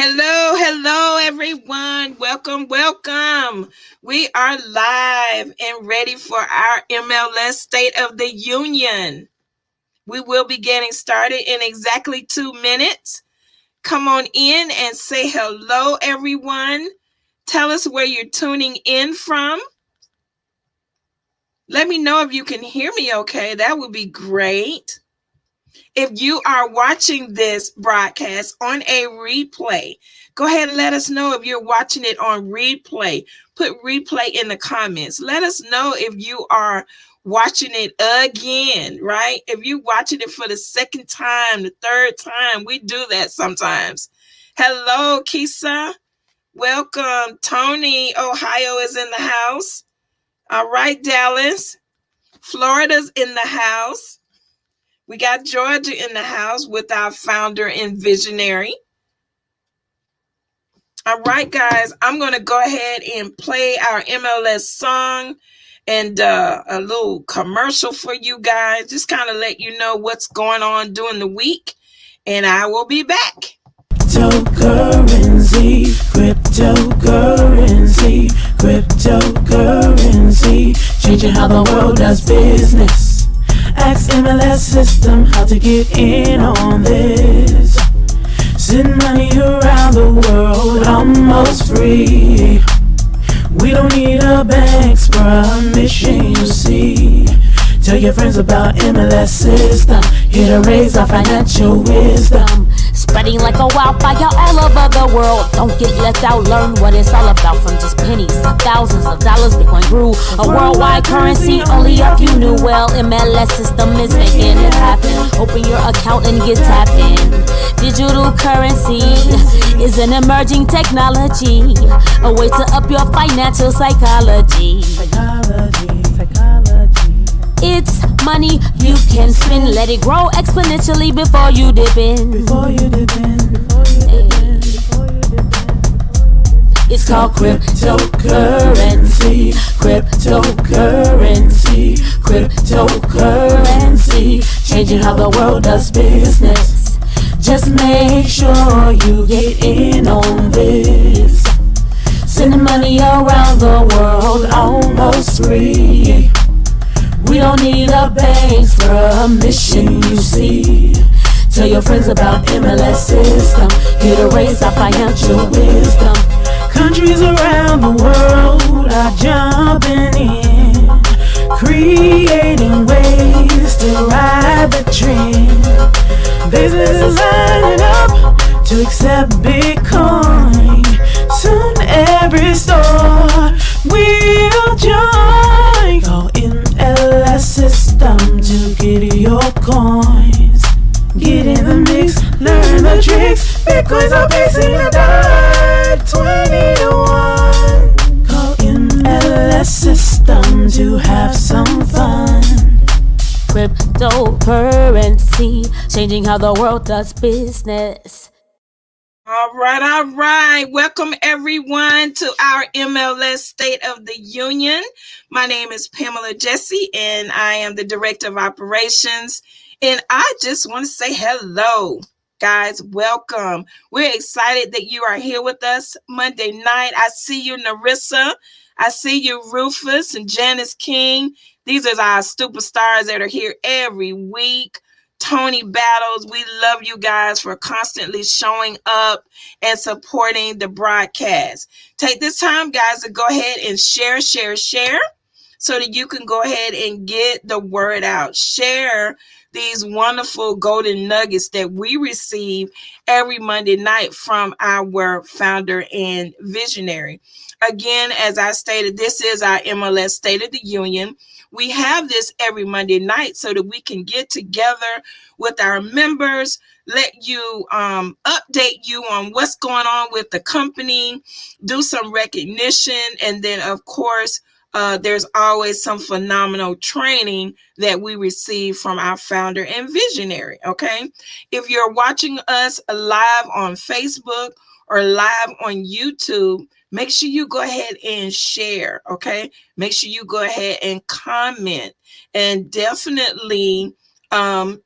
Hello, hello, everyone. Welcome, welcome. We are live and ready for our MLS State of the Union. We will be getting started in exactly 2 minutes. Come on in and say hello, everyone. Tell us where you're tuning in from. Let me know if you can hear me okay. That would be great. If you are watching this broadcast on a replay, go ahead and let us know if you're watching it on replay. Put replay in the comments. Let us know if you are watching it again, right? If you're watching it for the second time, the third time, we do that sometimes. Hello, Kisa. Welcome. Tony, Ohio is in the house. All right, Dallas. Florida's in the house. We got Georgia in the house with our founder and visionary. All right, guys, I'm going to go ahead and play our MLS song and a little commercial for you guys. Just kind of let you know what's going on during the week. And I will be back. Cryptocurrency, changing how the world does business. Ask MLS system how to get in on this. Send money around the world almost free. We don't need a bank's permission, you see. Tell your friends about MLS system, here to raise our financial wisdom. Spreading like a wildfire all over the world. Don't get left out, learn what it's all about. From just pennies to thousands of dollars, Bitcoin grew a worldwide currency. Only if you knew well, MLS system is making it happen. Open your account and get tapped in. Digital currency is an emerging technology, a way to up your financial psychology. It's money you can spend. Let it grow exponentially before you dip in. It's called cryptocurrency. Changing how the world does business. Just make sure you get in on this. Sending money around the world almost free. We don't need a bank's permission, you see. Tell your friends about MLS system, here to raise our financial wisdom. Countries around the world are jumping in, creating ways to ride the trend. Businesses lining up to accept Bitcoin. Soon every store will join. Call MLS system to get your coins. Get in the mix, learn the tricks. Bitcoins are facing $1.20 to 1. Call MLS system to have some fun. Cryptocurrency, changing how the world does business. All right. Welcome, everyone, to our MLS State of the Union. My name is Pamela Jesse, and I am the Director of Operations. And I just want to say hello, guys. Welcome. We're excited that you are here with us Monday night. I see you, Narissa. I see you, Rufus and Janice King. These are our superstars that are here every week. Tony Battles, we love you guys for constantly showing up and supporting the broadcast. Take this time, guys, to go ahead and share so that you can go ahead and get the word out. Share these wonderful golden nuggets that we receive every Monday night from our founder and visionary. Again, as I stated, this is our MLS State of the Union. We have this every Monday night so that we can get together with our members, let you update you on what's going on with the company, do some recognition, and then, of course, there's always some phenomenal training that we receive from our founder and visionary, okay? If you're watching us live on Facebook or live on YouTube, make sure you go ahead and share, okay? Make sure you go ahead and comment, and definitely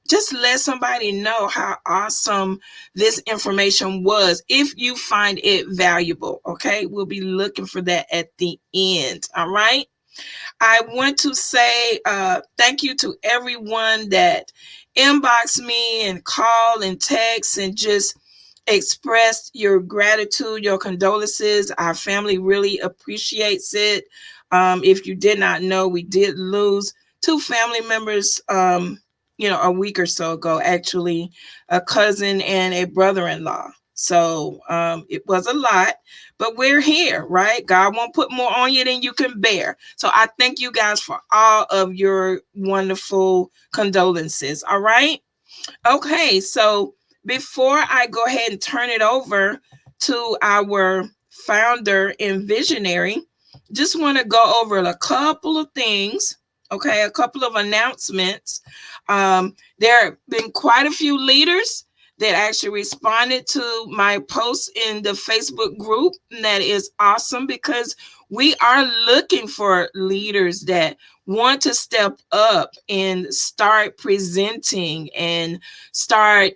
just let somebody know how awesome this information was if you find it valuable. Okay, we'll be looking for that at the end. All right. I want to say thank you to everyone that inboxed me and called and text and just expressed your gratitude, your condolences. Our family really appreciates it. If you did not know, we did lose 2 family members, a week or so ago, actually, a cousin and a brother-in-law. So it was a lot, but we're here, right? God won't put more on you than you can bear. So I thank you guys for all of your wonderful condolences. All right. Okay. So before I go ahead and turn it over to our founder and visionary, just want to go over a couple of things. Okay. A couple of announcements. There have been quite a few leaders that actually responded to my post in the Facebook group. And that is awesome because we are looking for leaders that want to step up and start presenting and start,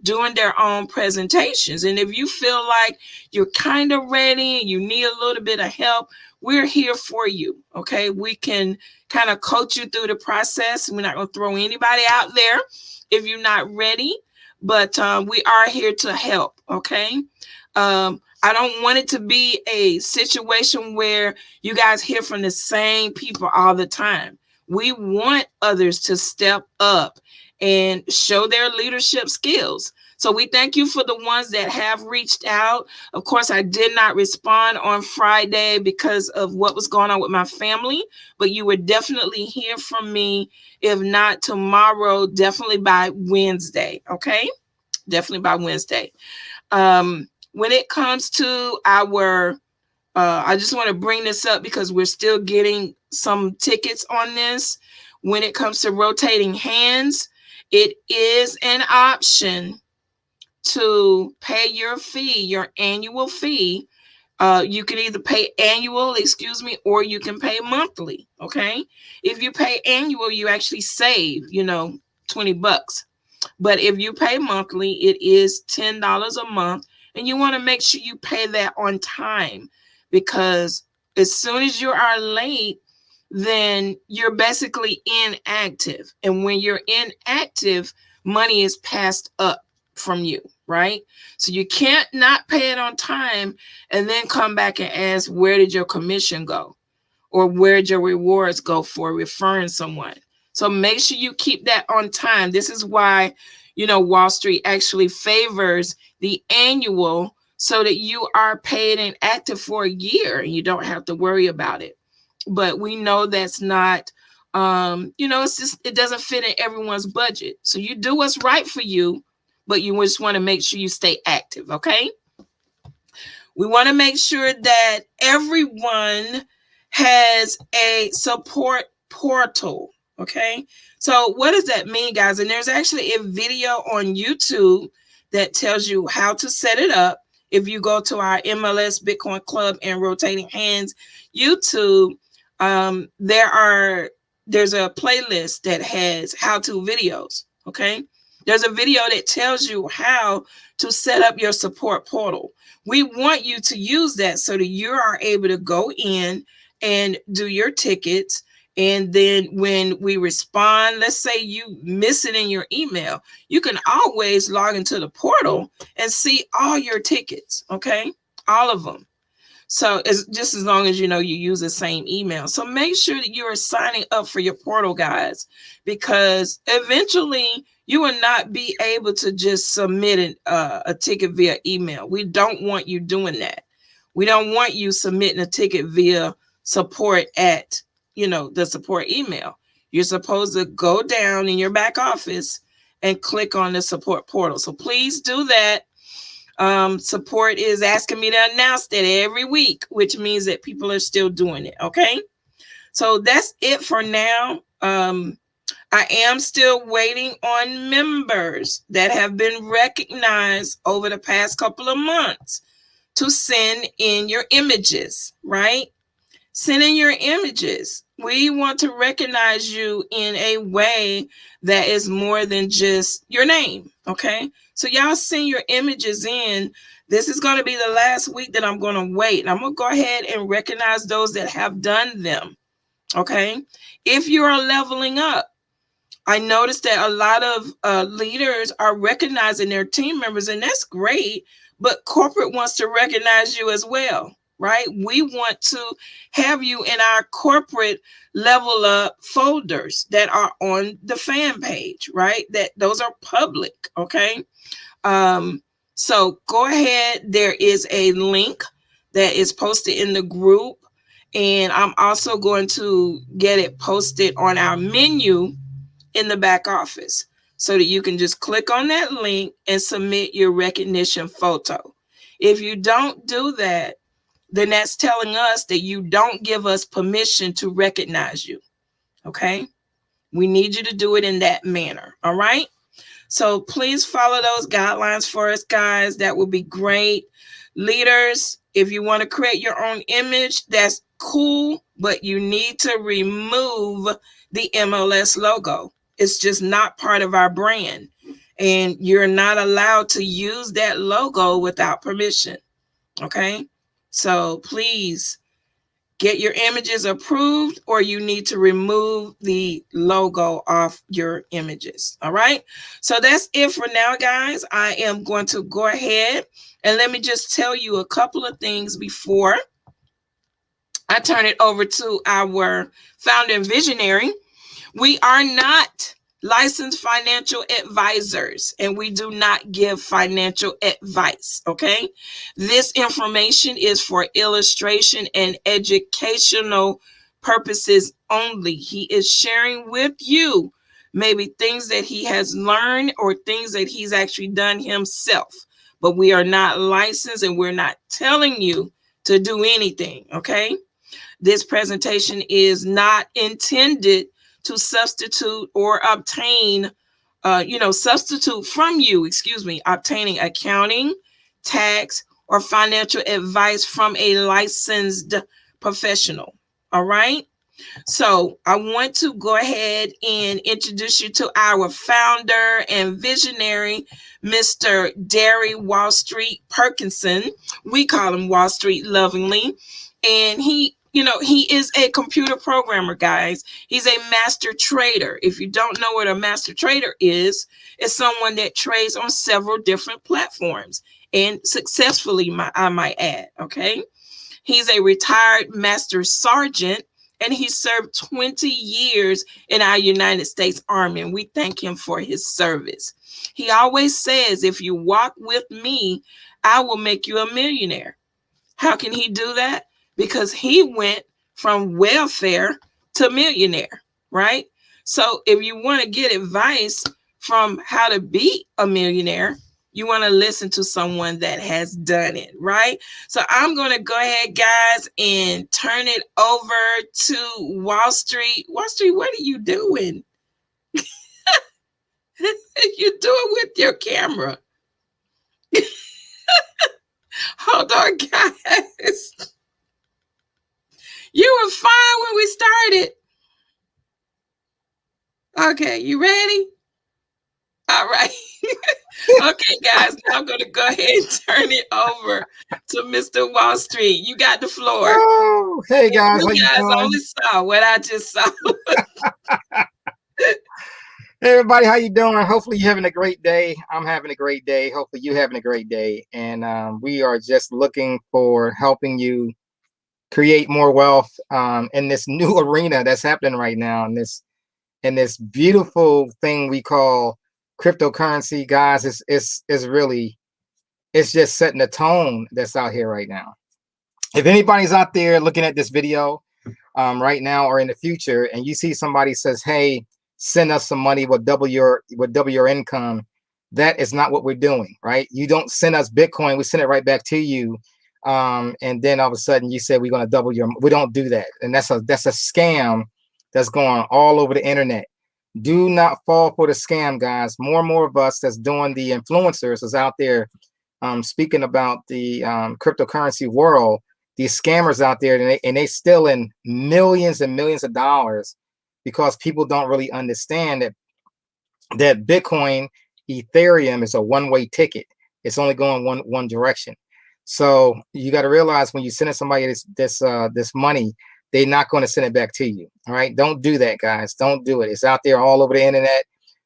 doing their own presentations. And if you feel like you're kind of ready and you need a little bit of help, we're here for you. Okay. We can kind of coach you through the process. We're not going to throw anybody out there if you're not ready, but we are here to help. Okay. I don't want it to be a situation where you guys hear from the same people all the time. We want others to step up and show their leadership skills. So we thank you for the ones that have reached out. Of course, I did not respond on Friday because of what was going on with my family, but you would definitely hear from me. If not tomorrow, definitely by Wednesday. Okay. Definitely by Wednesday. When it comes to our, I just want to bring this up because we're still getting some tickets on this. When it comes to rotating hands, it is an option to pay your fee, your annual fee. You can either pay annual, or you can pay monthly. Okay. If you pay annual, you actually save, $20. But if you pay monthly, it is $10 a month. And you want to make sure you pay that on time, because as soon as you are late, then you're basically inactive. And when you're inactive, money is passed up from you, right? So you can't not pay it on time and then come back and ask, where did your commission go? Or where did your rewards go for referring someone? So make sure you keep that on time. This is why, Wallstreet actually favors the annual, so that you are paid and active for a year and you don't have to worry about it. But we know that's not, it's just, it doesn't fit in everyone's budget. So you do what's right for you, but you just want to make sure you stay active. Okay. We want to make sure that everyone has a support portal. Okay. So what does that mean, guys? And there's actually a video on YouTube that tells you how to set it up. If you go to our MLS Bitcoin Club and Rotating Hands YouTube, there's a playlist that has how-to videos. Okay. There's a video that tells you how to set up your support portal. We want you to use that so that you are able to go in and do your tickets. And then when we respond, let's say you miss it in your email, you can always log into the portal and see all your tickets. Okay. All of them. So it's just as long as you use the same email. So make sure that you are signing up for your portal, guys, because eventually you will not be able to just submit a ticket via email. We don't want you doing that. We don't want you submitting a ticket via support at, the support email. You're supposed to go down in your back office and click on the support portal. So please do that. Support is asking me to announce that every week, which means that people are still doing it. Okay. So that's it for now. I am still waiting on members that have been recognized over the past couple of months to send in your images, right? Send in your images. We want to recognize you in a way that is more than just your name, okay? So y'all send your images in. This is going to be the last week that I'm going to wait. I'm going to go ahead and recognize those that have done them, okay? If you are leveling up, I noticed that a lot of leaders are recognizing their team members, and that's great, but corporate wants to recognize you as well, right? We want to have you in our corporate level up folders that are on the fan page, right? That those are public, okay? So go ahead. There is a link that is posted in the group, and I'm also going to get it posted on our menu in the back office so that you can just click on that link and submit your recognition photo. If you don't do that, then that's telling us that you don't give us permission to recognize you. Okay? We need you to do it in that manner. All right? So please follow those guidelines for us, guys. That would be great. Leaders, if you want to create your own image, that's cool, but you need to remove the MLS logo. It's just not part of our brand. And you're not allowed to use that logo without permission. Okay? So please get your images approved, or you need to remove the logo off your images. All right. So that's it for now, guys. I am going to go ahead and let me just tell you a couple of things before I turn it over to our founder and visionary. We are not licensed financial advisors, and we do not give financial advice, okay? This information is for illustration and educational purposes only. He is sharing with you maybe things that he has learned or things that he's actually done himself, but we are not licensed and we're not telling you to do anything, okay? This presentation is not intended to substitute or obtain, substitute from you, obtaining accounting, tax, or financial advice from a licensed professional. All right. So I want to go ahead and introduce you to our founder and visionary, Mr. Darry Wallstreet Perkinson. We call him Wallstreet lovingly. And he is a computer programmer, guys. He's a master trader. If you don't know what a master trader is, it's someone that trades on several different platforms and successfully, I might add, okay? He's a retired master sergeant, and he served 20 years in our United States Army, and we thank him for his service. He always says, if you walk with me, I will make you a millionaire. How can he do that? Because he went from welfare to millionaire, right? So if you want to get advice from how to be a millionaire, you want to listen to someone that has done it, right? So I'm going to go ahead, guys, and turn it over to Wallstreet. Wallstreet, what are you doing? You do it with your camera. Hold on, guys. You were fine when we started. Okay, you ready? All right. Okay, guys, now I'm going to go ahead and turn it over to Mr. Wallstreet. You got the floor. Oh, hey, guys. You guys only saw what I just saw. Hey, everybody, how you doing? Hopefully you're having a great day. I'm having a great day. Hopefully you're having a great day. And we are just looking for helping you create more wealth in this new arena that's happening right now, in this beautiful thing we call cryptocurrency. Guys, it's just setting the tone that's out here right now. If anybody's out there looking at this video right now or in the future, and you see somebody says, hey, send us some money, we'll double your income, that is not what we're doing, right? You don't send us Bitcoin, we send it right back to you. And then all of a sudden you say we're going to double your, we don't do that. And that's a scam that's going all over the internet. Do not fall for the scam, guys. More and more of us that's doing the influencers is out there speaking about the cryptocurrency world. these scammers out there, and they steal in millions and millions of dollars because people don't really understand that Bitcoin, Ethereum is a one-way ticket. It's only going one direction. So you got to realize when you send somebody this money, they're not going to send it back to you. All right, don't do that, guys. Don't do it. It's out there all over the internet.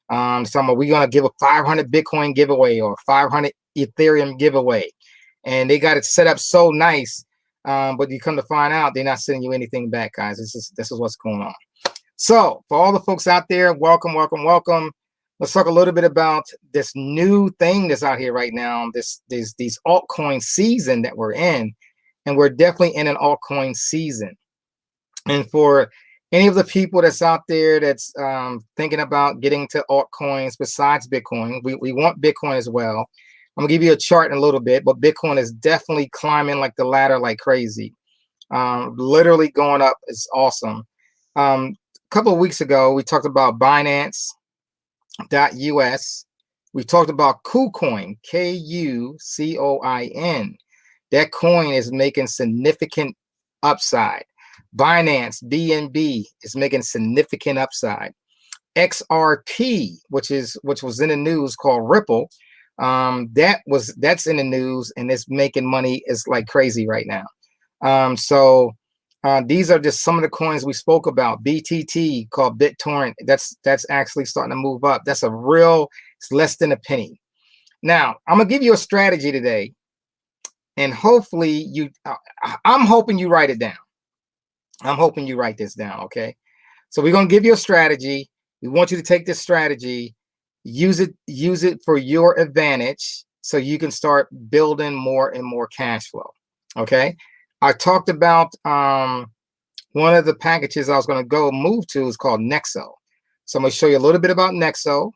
We're going to give a 500 Bitcoin giveaway or 500 Ethereum giveaway, and they got it set up so nice. But you come to find out they're not sending you anything back, guys. This is what's going on. So for all the folks out there, welcome, welcome, welcome. Let's talk a little bit about this new thing that's out here right now. These altcoin season that we're in, and we're definitely in an altcoin season. And for any of the people that's out there that's thinking about getting to altcoins besides Bitcoin, we want Bitcoin as well. I'm gonna give you a chart in a little bit, but Bitcoin is definitely climbing like the ladder like crazy. Literally going up. It's awesome. A couple of weeks ago, we talked about Binance.us. We talked about KuCoin, KuCoin. That coin is making significant upside. Binance, BNB is making significant upside. XRP, which was in the news, called Ripple, that's in the news, and it's making money is like crazy right now. These are just some of the coins we spoke about. BTT, called BitTorrent, that's actually starting to move up. That's it's less than a penny. Now I'm gonna give you a strategy today, and hopefully I'm hoping you write it down. I'm hoping you write this down, okay? So we're gonna give you a strategy. We want you to take this strategy, use it for your advantage, so you can start building more and more cash flow. Okay. I talked about one of the packages I was going to move to is called Nexo. So I'm going to show you a little bit about Nexo.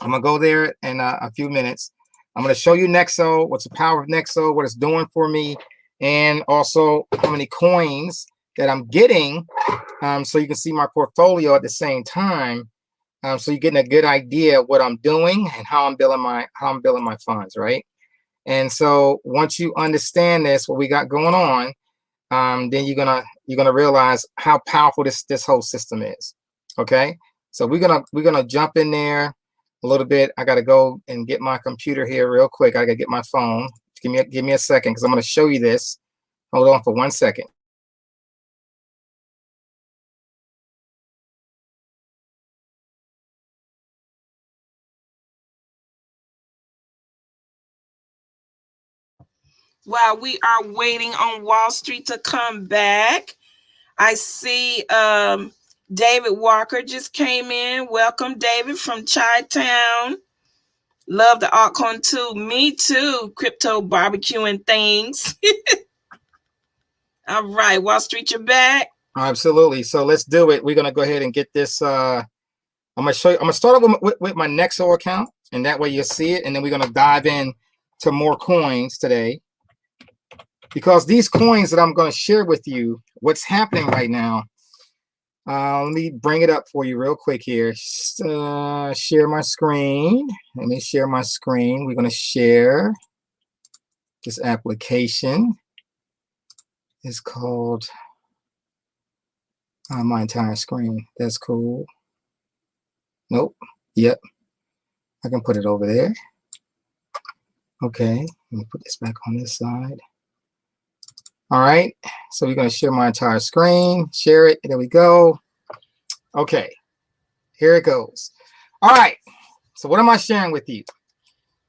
I'm going to go there in a few minutes. I'm going to show you Nexo, what's the power of Nexo, what it's doing for me, and also how many coins that I'm getting, so you can see my portfolio at the same time. So you're getting a good idea of what I'm doing and how I'm building my funds, right? And so once you understand this, what we got going on, then you're gonna realize how powerful this whole system is. Okay, so we're gonna jump in there a little bit. I gotta go and get my computer here real quick. I gotta get my phone. Give me a second, because I'm gonna show you this. Hold on for 1 second. While we are waiting on Wallstreet to come back, I see David Walker just came in. Welcome, David, from Chi-Town. Love the altcoin too. Me too. Crypto barbecuing things. All right, Wallstreet, you're back. Absolutely. So let's do it. We're gonna go ahead and get this. I'm gonna show you. I'm gonna start off with my Nexo account, and that way you'll see it. And then we're gonna dive in to more coins today, because these coins that I'm going to share with you, what's happening right now. Let me bring it up for you real quick here. Share my screen. Let me share my screen. We're going to share this application. It's called my entire screen. That's cool. Nope. Yep. I can put it over there. Okay. Let me put this back on this side. All right, so we're going to share my entire screen, share it, and there we go. Okay, here it goes. All right, so what am I sharing with you?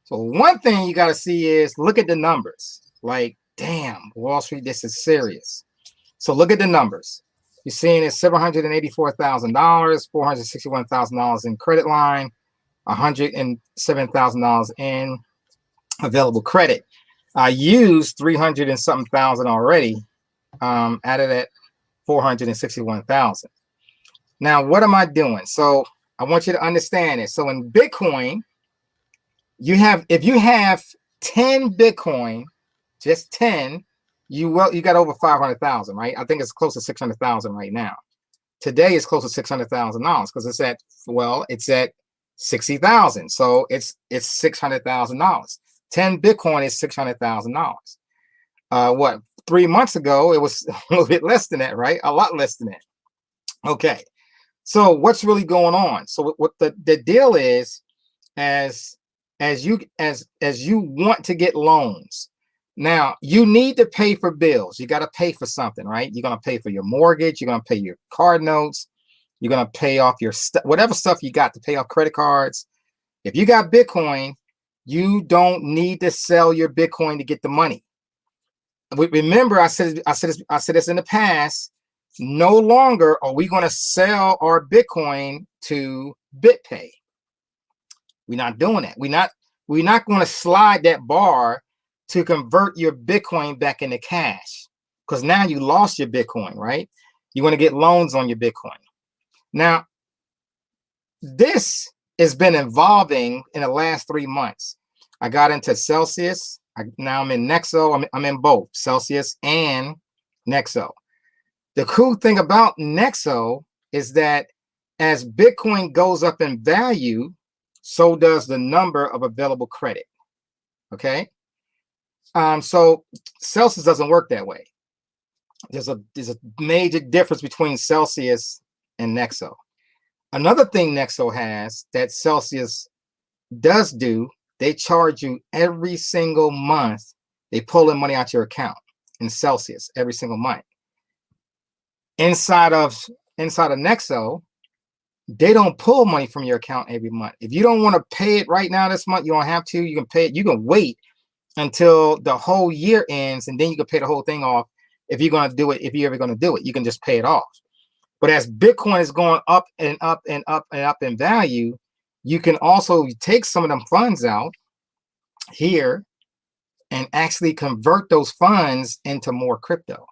So one thing you got to see is look at the numbers. Like, damn, Wall Street, this is serious. So look at the numbers. You're seeing it's $784,000, $461,000 in credit line, $107,000 in available credit. I used 300 and something thousand already out of that 461,000. Now, what am I doing? So I want you to understand it. So in Bitcoin, if you have 10 Bitcoin, just 10, you got over 500,000, right? I think it's close to 600,000 right now. Today it's close to $600,000 because it's at 60,000. So it's $600,000. 10 Bitcoin is $600,000. What? 3 months ago, it was a little bit less than that, right? A lot less than that. Okay. So what's really going on? So what the deal is, as you want to get loans, now you need to pay for bills. You got to pay for something, right? You're going to pay for your mortgage. You're going to pay your card notes. You're going to pay off your whatever stuff you got to pay off credit cards. If you got Bitcoin, you don't need to sell your Bitcoin to get the money. Remember, I said this in the past. No longer are we going to sell our Bitcoin to BitPay. We're not doing that. We're not going to slide that bar to convert your Bitcoin back into cash, because now you lost your Bitcoin, right? You want to get loans on your Bitcoin. Now, this has been evolving in the last 3 months. I got into Celsius. Now I'm in Nexo. I'm in both Celsius and Nexo. The cool thing about Nexo is that as Bitcoin goes up in value, so does the number of available credit. Okay. So Celsius doesn't work that way. There's a major difference between Celsius and Nexo. Another thing Nexo has that Celsius does do, they charge you every single month. They pull the money out your account in Celsius every single month. Inside of Nexo, they don't pull money from your account every month. If you don't want to pay it right now this month, you don't have to. You can pay it. You can wait until the whole year ends, and then you can pay the whole thing off. If you're going to do it, if you're ever going to do it, you can just pay it off. But as Bitcoin is going up and up and up and up in value, you can also take some of them funds out here and actually convert those funds into more crypto.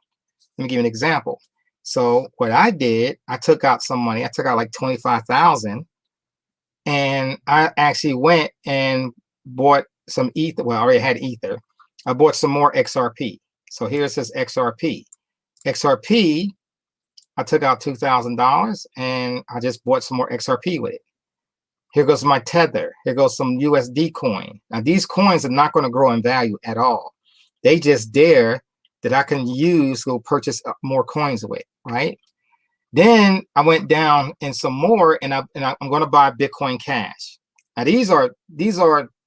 Let me give you an example. So what I did, I took out some money. I took out like 25,000, and I actually went and bought some Ether. Well, I already had Ether. I bought some more XRP. So here it says XRP. XRP, I took out $2,000 and I just bought some more XRP with it. Here goes my Tether. Here goes some USD coin. Now these coins are not going to grow in value at all. They just there that I can use to go purchase more coins with, right? Then I went down in some more, and I'm going to buy Bitcoin Cash. Now these are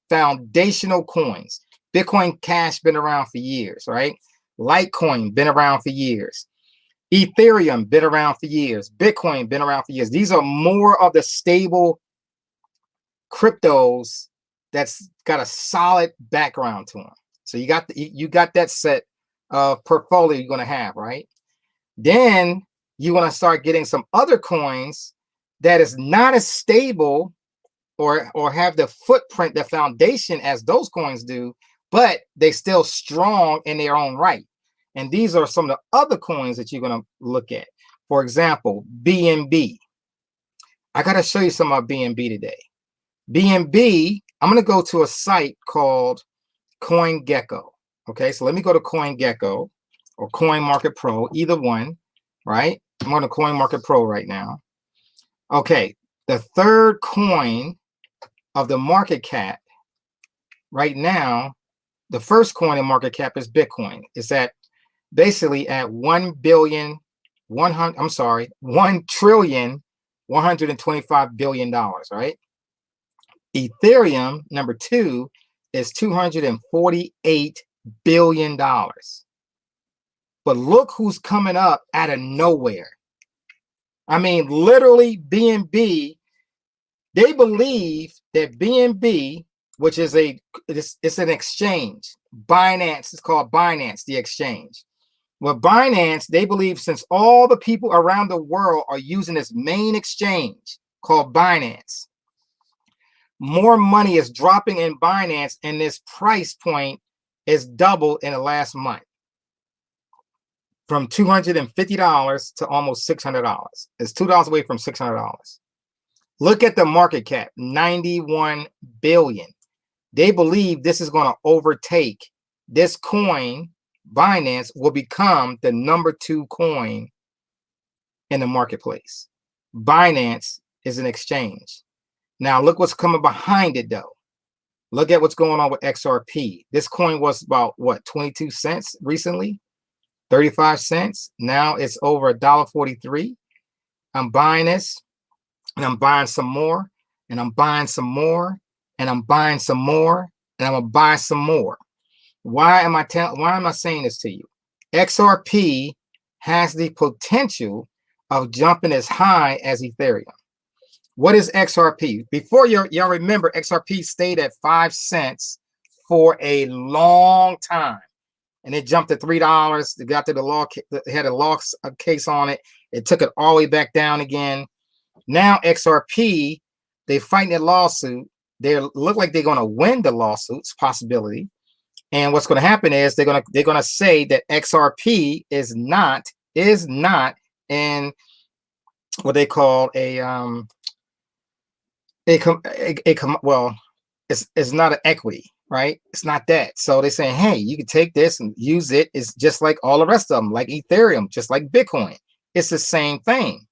foundational coins. Bitcoin Cash been around for years, right? Litecoin been around for years. Ethereum been around for years. Bitcoin been around for years. These are more of the stable cryptos that's got a solid background to them. So you got that set of portfolio you're going to have, right? Then you want to start getting some other coins that is not as stable or have the footprint, the foundation as those coins do, but they still strong in their own right. And these are some of the other coins that you're going to look at. For example, BNB. I got to show you some of BNB today. BNB, I'm going to go to a site called CoinGecko. Okay, so let me go to CoinGecko or CoinMarketPro, either one, right? I'm on to CoinMarketPro right now. Okay, the third coin of the market cap right now, the first coin in market cap is Bitcoin. It's at basically at $1.125 billion, right? Ethereum, number 2, is $248 billion. But look who's coming up out of nowhere. I mean, literally BNB, they believe that BNB, which is it's an exchange. Binance, it's called Binance, the exchange. Well, Binance, they believe since all the people around the world are using this main exchange called Binance, more money is dropping in Binance, and this price point is doubled in the last month from $250 to almost $600. It's $2 away from $600. Look at the market cap, 91 billion. They believe this is going to overtake this coin. Binance will become the number 2 coin in the marketplace. Binance is an exchange. Now look what's coming behind it though. Look at what's going on with XRP. This coin was about what, 22 cents recently? 35 cents. Now it's over $1.43. I'm buying this, and I'm buying some more, and I'm buying some more, and I'm buying some more, and I'm gonna buy some more. Why am I saying this to you? XRP has the potential of jumping as high as Ethereum. What is XRP? Before y'all remember, XRP stayed at 5 cents for a long time, and it jumped to $3. They got to the law, it had a law case on it. It took it all the way back down again. Now XRP, they fighting that lawsuit. They look like they're going to win the lawsuit's possibility. And what's going to happen is they're going to say that XRP is not in what they call well, it's not an equity, right? It's not that. So they're saying, hey, you can take this and use it. It's just like all the rest of them, like Ethereum, just like Bitcoin. It's the same thing.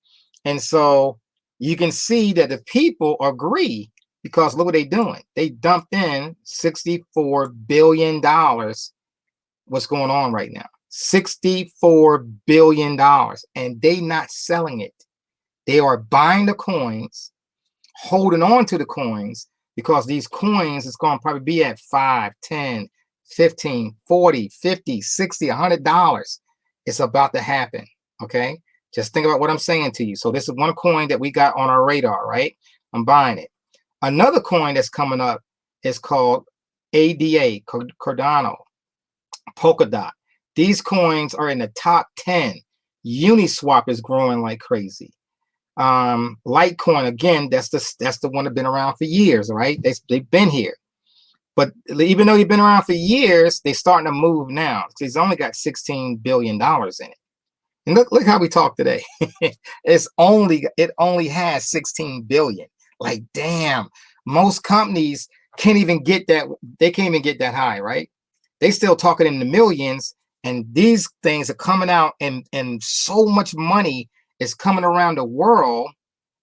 And so you can see that the people agree, because look what they're doing. They dumped in $64 billion. What's going on right now? $64 billion. And they not selling it. They are buying the coins, holding on to the coins, because these coins is going to probably be at $5, $10, $15, $40, $50, $60, $100. It's about to happen. Okay. Just think about what I'm saying to you. So this is one coin that we got on our radar, right? I'm buying it. Another coin that's coming up is called ADA, Cardano, Polkadot. These coins are in the top 10. Uniswap is growing like crazy. Litecoin, again, that's the one that's been around for years, right? They've been here. But even though they've been around for years, they're starting to move now. It's only got $16 billion in it. And look how we talk today. it only has 16 billion. Like, damn, most companies can't even get that. They can't even get that high, right? They still talking in the millions, and these things are coming out, and so much money is coming around the world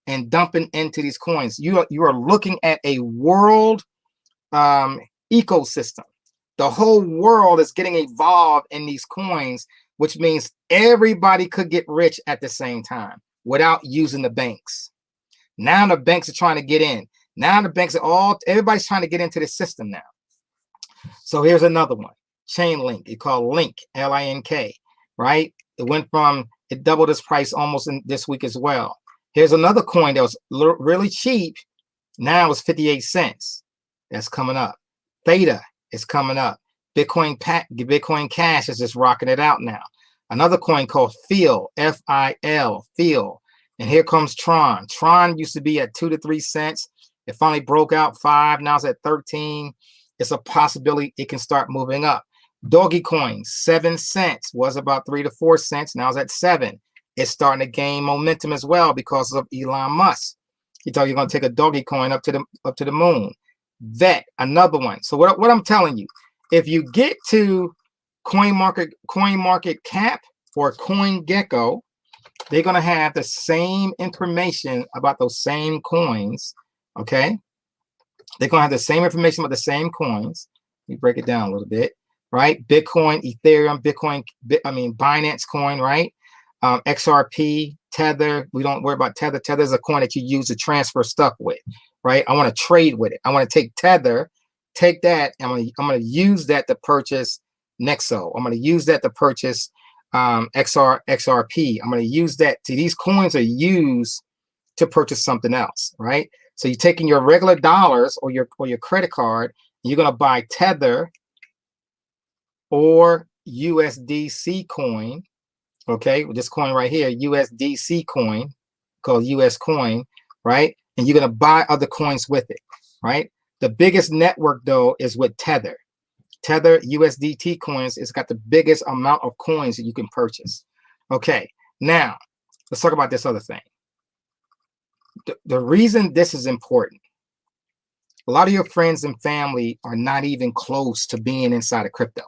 and dumping into these coins. You are looking at a world ecosystem. The whole world is getting involved in these coins, which means everybody could get rich at the same time without using the banks. Now the banks are trying to get in. Now the banks are everybody's trying to get into the system now. So here's another one. Chainlink. It's called Link, L-I-N-K, right? It doubled its price almost in this week as well. Here's another coin that was really cheap. Now it's 58 cents. That's coming up. Theta is coming up. Bitcoin Cash is just rocking it out now. Another coin called FIL, F-I-L, FIL. And here comes Tron. Tron used to be at 2 to 3 cents. It finally broke out 5. Now it's at 13. It's a possibility it can start moving up. Dogecoin, 7 cents, was about 3 to 4 cents. Now it's at 7. It's starting to gain momentum as well because of Elon Musk. He told you you're going to take a Dogecoin up to the moon. VET, another one. So what I'm telling you, if you get to CoinMarketCap or CoinGecko, they're going to have the same information about those same coins. Okay, they're going to have the same information about the same coins. Let me break it down a little bit. Right, Bitcoin, Ethereum, Binance coin, right? XRP, Tether. We don't worry about Tether. Tether is a coin that you use to transfer stuff with, right? I want to trade with it. I want to take Tether, take that, and I'm going to use that to purchase Nexo. I'm going to use that to purchase XRP. I'm going to use that. These coins are used to purchase something else, right? So you're taking your regular dollars or your credit card, and you're going to buy Tether or USDC coin. Okay, with this coin right here, USDC coin, called US coin, right? And you're going to buy other coins with it, right? The biggest network, though, is with Tether. Tether USDT coins, it's got the biggest amount of coins that you can purchase. Okay, now let's talk about this other thing. The reason this is important, a lot of your friends and family are not even close to being inside of crypto.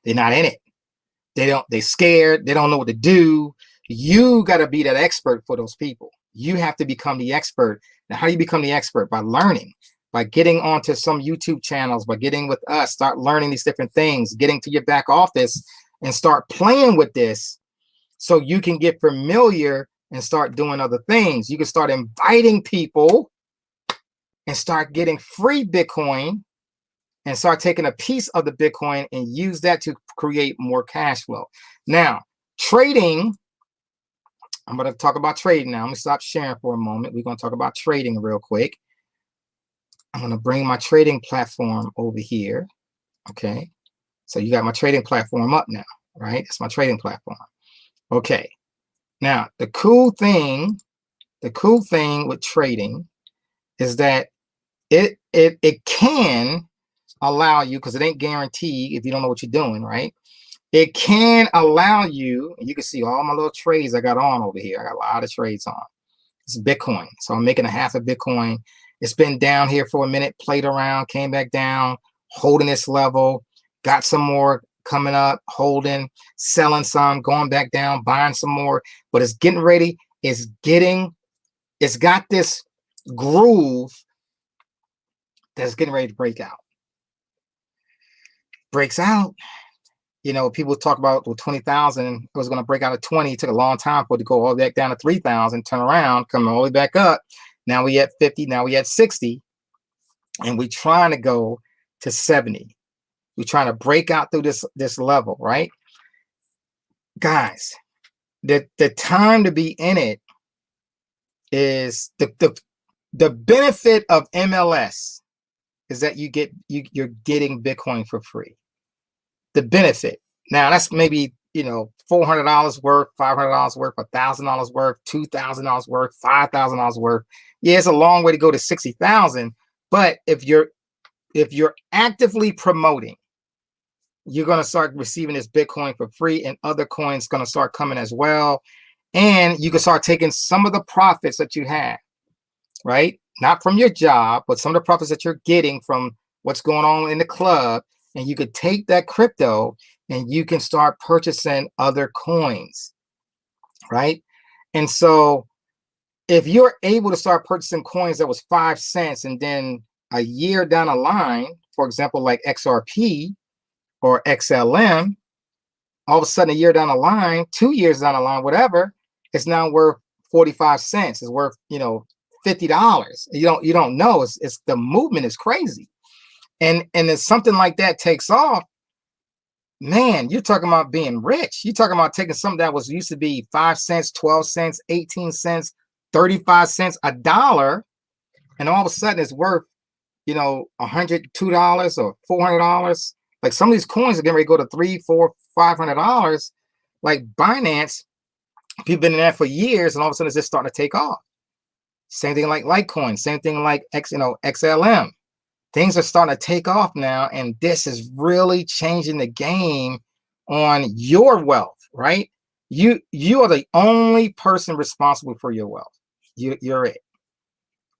They're not in it. They're scared. They don't know what to do. You got to be that expert for those people. You have to become the expert. Now, how do you become the expert? By learning, by getting onto some YouTube channels, by getting with us, start learning these different things, getting to your back office and start playing with this so you can get familiar and start doing other things. You can start inviting people and start getting free Bitcoin and start taking a piece of the Bitcoin and use that to create more cash flow. Now, trading, I'm going to talk about trading now. I'm going to stop sharing for a moment. We're going to talk about trading real quick. I'm going to bring my trading platform over here. Okay. So you got my trading platform up now, right? It's my trading platform. Okay. Now, the cool thing with trading is that it can allow you, because it ain't guaranteed if you don't know what you're doing, right? It can allow you, and you can see all my little trades I got on over here. I got a lot of trades on. It's Bitcoin. So I'm making a half of Bitcoin. It's been down here for a minute, played around, came back down, holding this level, got some more coming up, holding, selling some, going back down, buying some more, but it's getting ready. It's got this groove that's getting ready to break out. Breaks out. You know, people talk about, well, 20,000, it was going to break out at 20. It took a long time for it to go all the way back down to 3,000, turn around, come all the way back up. Now we at 50, now we at 60, and we're trying to go to 70. We're trying to break out through this level, right? Guys, the time to be in it is the benefit of MLS is that you're getting Bitcoin for free. The benefit. Now that's maybe, you know, $400 worth, $500 worth, $1,000 worth, $2,000 worth, $5,000 worth. Yeah, it's a long way to go to 60,000. But if you're actively promoting, you're going to start receiving this Bitcoin for free, and other coins going to start coming as well. And you can start taking some of the profits that you have, right? Not from your job, but some of the profits that you're getting from what's going on in the club. And you could take that crypto and you can start purchasing other coins, right? And so if you're able to start purchasing coins that was 5 cents, and then a year down the line, for example, like XRP or XLM, all of a sudden a year down the line, 2 years down the line, whatever, it's now worth 45 cents. It's worth, you know, $50. You don't know. It's the movement is crazy. And if something like that takes off, man, you're talking about being rich. You're talking about taking something that was used to be 5 cents, 12 cents, 18 cents, 35 cents, $1, and all of a sudden it's worth, you know, $102 or $400. Like some of these coins are getting ready to go to $300, $400, $500. Like Binance, people been in there for years, and all of a sudden it's just starting to take off. Same thing like Litecoin, same thing like XLM. Things are starting to take off now, and this is really changing the game on your wealth, right? You are the only person responsible for your wealth. You're it,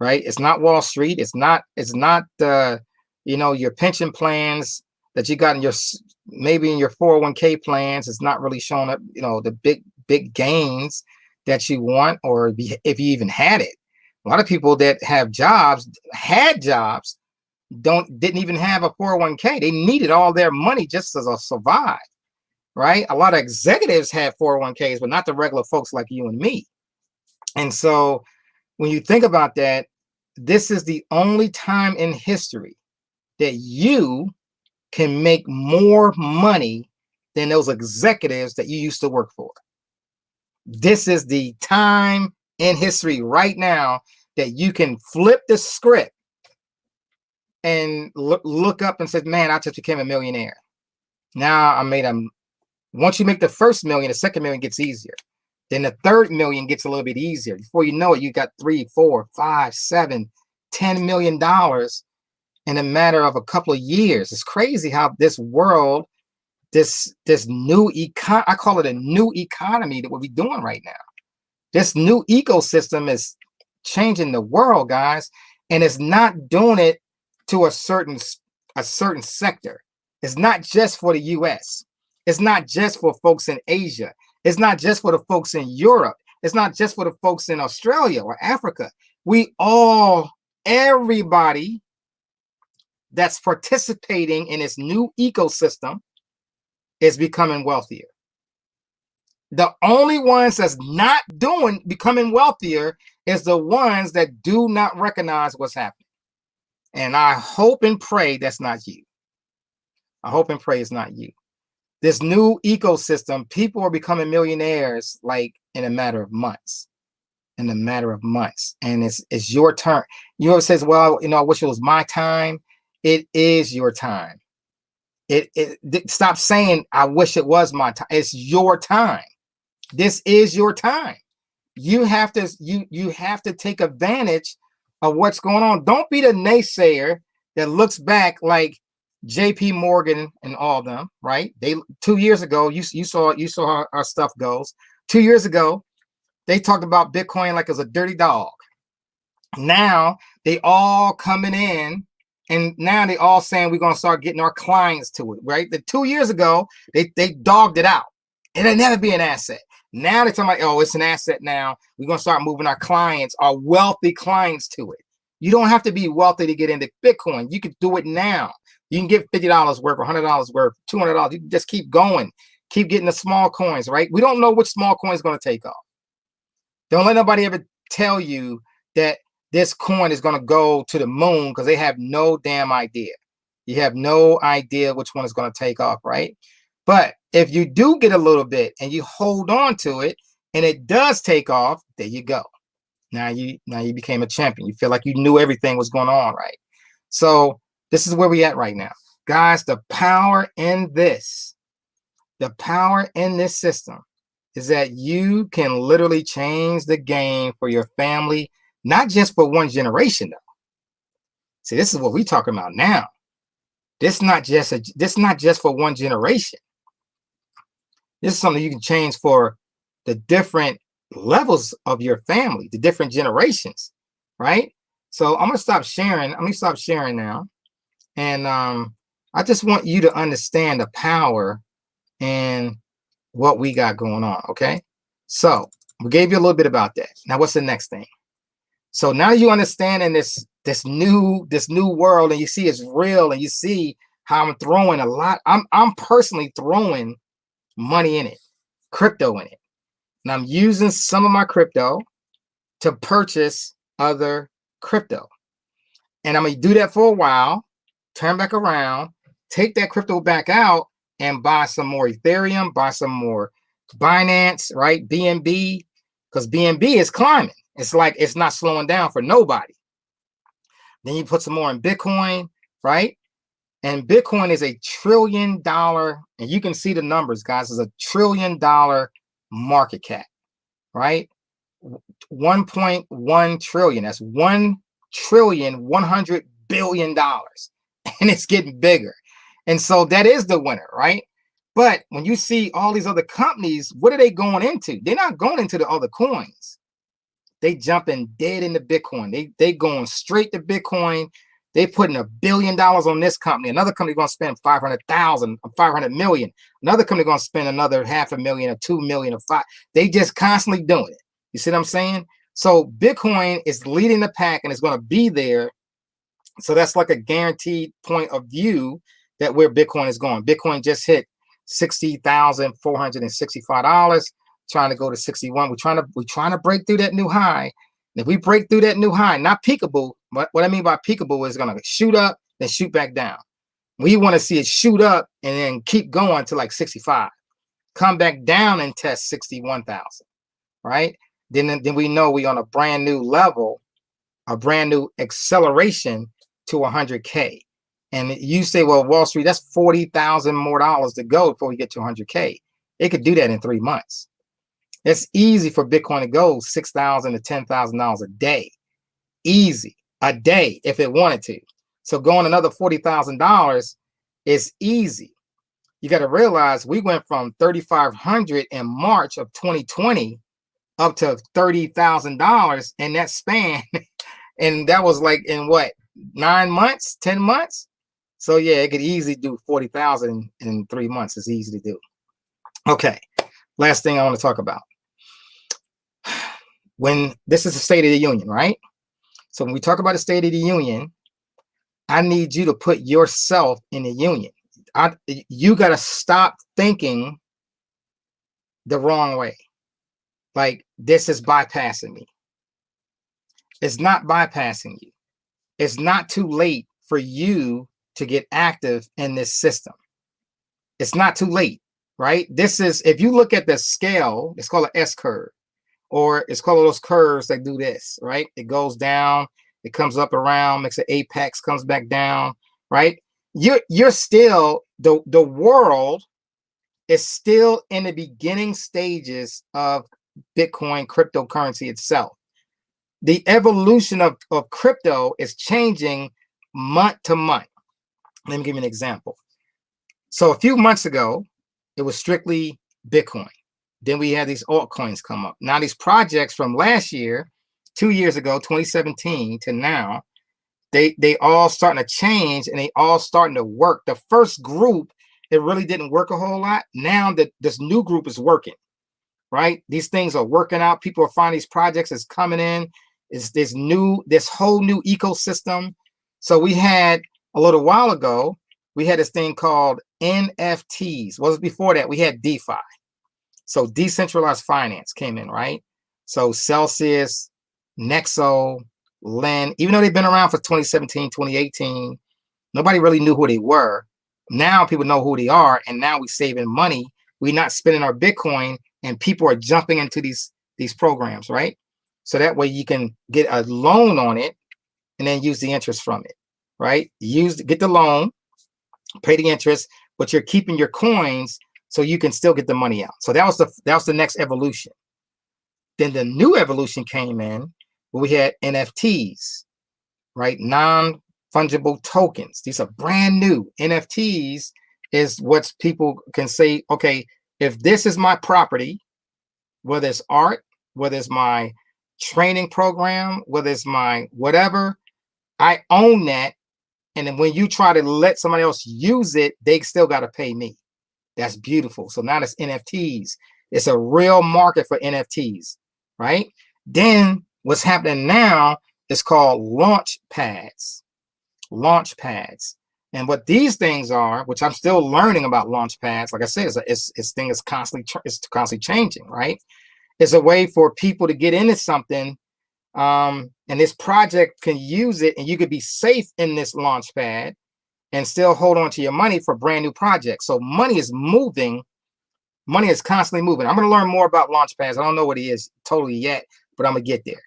right? It's not Wall Street. It's not you know, your pension plans that you got in your, maybe in your 401k plans. It's not really showing up, you know, the big gains that you want, or if you even had it. A lot of people that had jobs didn't even have a 401k. They needed all their money just to survive, right? A lot of executives had 401ks, but not the regular folks like you and me. And so when you think about that, this is the only time in history that you can make more money than those executives that you used to work for. This is the time in history right now that you can flip the script and look up and say, man, I just became a millionaire. Now I made once you make the first million, the second million gets easier. Then the third million gets a little bit easier. Before you know it, you got $3, $4, $5, $7, $10 million in a matter of a couple of years. It's crazy how this world, this new I call it a new economy that we're doing right now. This new ecosystem is changing the world, guys, and it's not doing it to a certain sector. It's not just for the US. It's not just for folks in Asia. It's not just for the folks in Europe. It's not just for the folks in Australia or Africa. Everybody that's participating in this new ecosystem is becoming wealthier. The only ones that's not becoming wealthier is the ones that do not recognize what's happening. And I hope and pray that's not you. I hope and pray it's not you. This new ecosystem, people are becoming millionaires like in a matter of months. In a matter of months. And it's your turn. You know, it says, well, you know, I wish it was my time. It is your time. Stop saying, I wish it was my time. It's your time. This is your time. You have to you have to take advantage of what's going on. Don't be the naysayer that looks back like JP Morgan and all of them, right? 2 years ago, you saw how our stuff goes. 2 years ago, they talked about Bitcoin like it was a dirty dog. Now they all coming in, and now they all saying we're gonna start getting our clients to it, right? The 2 years ago, they dogged it out. It'll never be an asset. Now they're talking about, oh, it's an asset now. We're gonna start moving our clients, our wealthy clients to it. You don't have to be wealthy to get into Bitcoin. You can do it now. You can get $50 worth, $100 worth, $200. You can just keep going, keep getting the small coins, right? We don't know which small coin is going to take off. Don't let nobody ever tell you that this coin is going to go to the moon, because they have no damn idea. You have no idea which one is going to take off, right? But if you do get a little bit and you hold on to it and it does take off, there you go. Now you became a champion. You feel like you knew everything was going on, right? So this is where we at right now. Guys, the power in this system is that you can literally change the game for your family, not just for one generation though. See, this is what we're talking about now. This not just for one generation. This is something you can change for the different levels of your family, the different generations, right? So I'm gonna stop sharing. I'm gonna stop sharing now. And I just want you to understand the power and what we got going on, okay? So we gave you a little bit about that. Now, what's the next thing? So now you understand in this new world, and you see it's real, and you see how I'm throwing a lot. I'm personally throwing money in it, crypto in it, and I'm using some of my crypto to purchase other crypto, and I'm gonna do that for a while. Turn back around, take that crypto back out, and buy some more Ethereum, buy some more Binance, right? BNB, because BNB is climbing. It's like it's not slowing down for nobody. Then you put some more in Bitcoin, right? And Bitcoin is $1 trillion, and you can see the numbers, guys. It's $1 trillion market cap, right? 1.1 trillion. That's $1.1 trillion. And it's getting bigger. And so that is the winner, right? But when you see all these other companies, what are they going into? They're not going into the other coins. They jumping dead into Bitcoin. They going straight to Bitcoin. They putting $1 billion on this company. Another company going to spend 500,000, 500 million. Another company going to spend another $500,000 or 2 million or 5. They just constantly doing it. You see what I'm saying? So Bitcoin is leading the pack, and it's going to be there. So that's like a guaranteed point of view that where Bitcoin is going. Bitcoin just hit $60,465, trying to go to 61. We're trying to break through that new high. And if we break through that new high, not peakable, but what I mean by peakable is going to shoot up, then shoot back down. We want to see it shoot up and then keep going to like 65, come back down and test 61,000, right? Then we know we're on a brand new level, a brand new acceleration to 100K. And you say, well, Wall Street, that's $40,000 more to go before we get to 100K. It could do that in 3 months. It's easy for Bitcoin to go $6,000 to $10,000 a day. Easy, a day if it wanted to. So going another $40,000 is easy. You got to realize we went from 3,500 in March of 2020 up to $30,000 in that span. And that was like in what, 9 months, 10 months? So yeah, it could easily do 40,000 in 3 months. It's easy to do. Okay, last thing I want to talk about. When this is the State of the Union, right? So when we talk about the State of the Union, I need you to put yourself in the union. you got to stop thinking the wrong way. Like, this is bypassing me. It's not bypassing you. It's not too late for you to get active in this system. It's not too late, right? This is, if you look at the scale, it's called an S curve, or it's called those curves that do this, right? It goes down, it comes up around, makes an apex, comes back down, right? You're still, the world is still in the beginning stages of Bitcoin cryptocurrency itself. The evolution of crypto is changing month to month. Let me give you an example. So a few months ago, it was strictly Bitcoin. Then we had these altcoins come up. Now these projects from last year, 2 years ago, 2017 to now, they all starting to change and they all starting to work. The first group, it really didn't work a whole lot. Now that this new group is working, right? These things are working out. People are finding these projects is coming in. Is this whole new ecosystem. So we had a little while ago, we had this thing called NFTs. What was before that? We had DeFi. So decentralized finance came in, right? So Celsius, Nexo, Lend, even though they've been around for 2017, 2018, nobody really knew who they were. Now people know who they are, and now we're saving money. We're not spending our Bitcoin, and people are jumping into these programs, right? So that way you can get a loan on it and then use the interest from it, right? Get the loan, pay the interest, but you're keeping your coins so you can still get the money out. So that was the next evolution. Then the new evolution came in where we had NFTs, right? Non-Fungible Tokens. These are brand new. NFTs is what people can say, okay, if this is my property, whether it's art, whether it's my training program, whether it's my whatever, I own that. And then when you try to let somebody else use it, they still got to pay me. That's beautiful. So now it's NFTs. It's a real market for NFTs, right? Then what's happening now is called launch pads. Launch pads. And what these things are, which I'm still learning about launch pads, like I said, it's thing is constantly changing, right? It's a way for people to get into something, and this project can use it, and you could be safe in this launch pad and still hold on to your money for brand new projects. So money is moving. Money is constantly moving. I'm going to learn more about launch pads. I don't know what it is totally yet, but I'm going to get there.